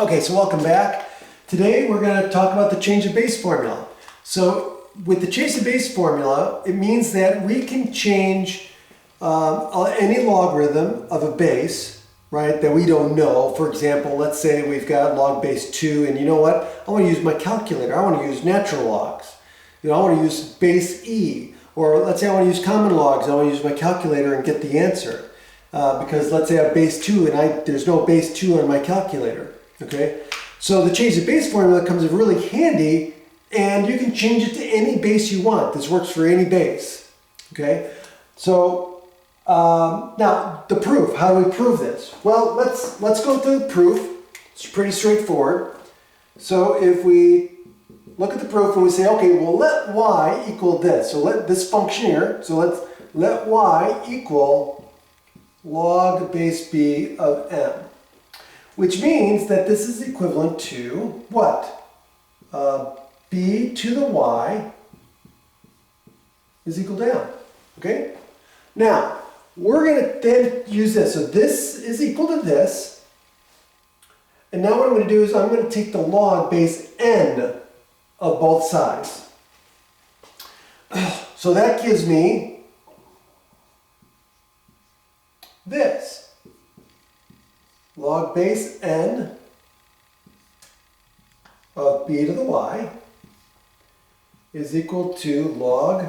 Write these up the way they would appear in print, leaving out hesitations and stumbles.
Okay, so welcome back. Today we're going to talk about the change of base formula. So with the change of base formula, it means that we can change any logarithm of a base, right, that we don't know. For example, let's say we've got log base 2, and you know what? I want to use my calculator. I want to use natural logs. I want to use base E. Or let's say I want to use common logs. I want to use my calculator and get the answer. Because let's say I have base 2 and there's no base 2 on my calculator. Okay, so the change of base formula comes in really handy, and you can change it to any base you want. This works for any base. Okay, so now the proof. How do we prove this? Well, let's go through the proof. It's pretty straightforward. So if we look at the proof and we say, okay, well, let y equal this. So let this function here. So let y equal log base b of m. Which means that this is equivalent to what? B to the y is equal to m. Okay? Now, we're going to then use this. So this is equal to this. And now what I'm going to do is I'm going to take the log base n of both sides. So that gives me this. Log base n of b to the y is equal to log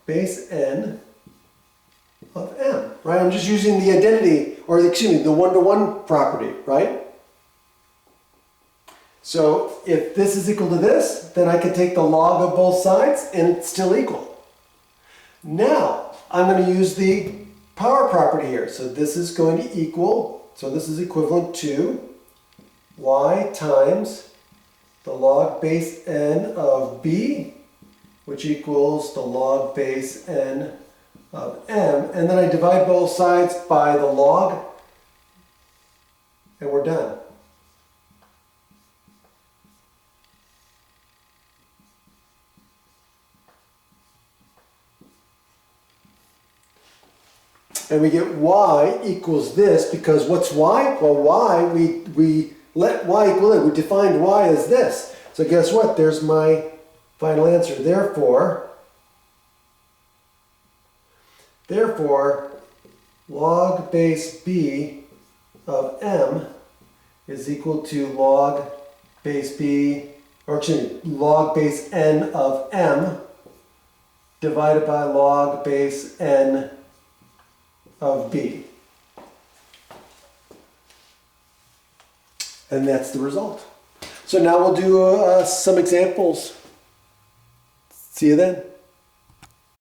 base n of m, right? I'm just using the identity, or excuse me, the one-to-one property, right? So if this is equal to this, then I can take the log of both sides and it's still equal. Now, I'm going to use the power property here. So this is going to equal, so this is equivalent to y times the log base n of b, which equals the log base n of m. And then I divide both sides by the log, and we're done. And we get y equals this, because what's y? Well, y, we let y equal it. We defined y as this. So guess what? There's my final answer. Therefore, log base b of m is equal to log base b, or excuse me, log base n of m divided by log base n of b. And that's the result. So now we'll do some examples. See you then.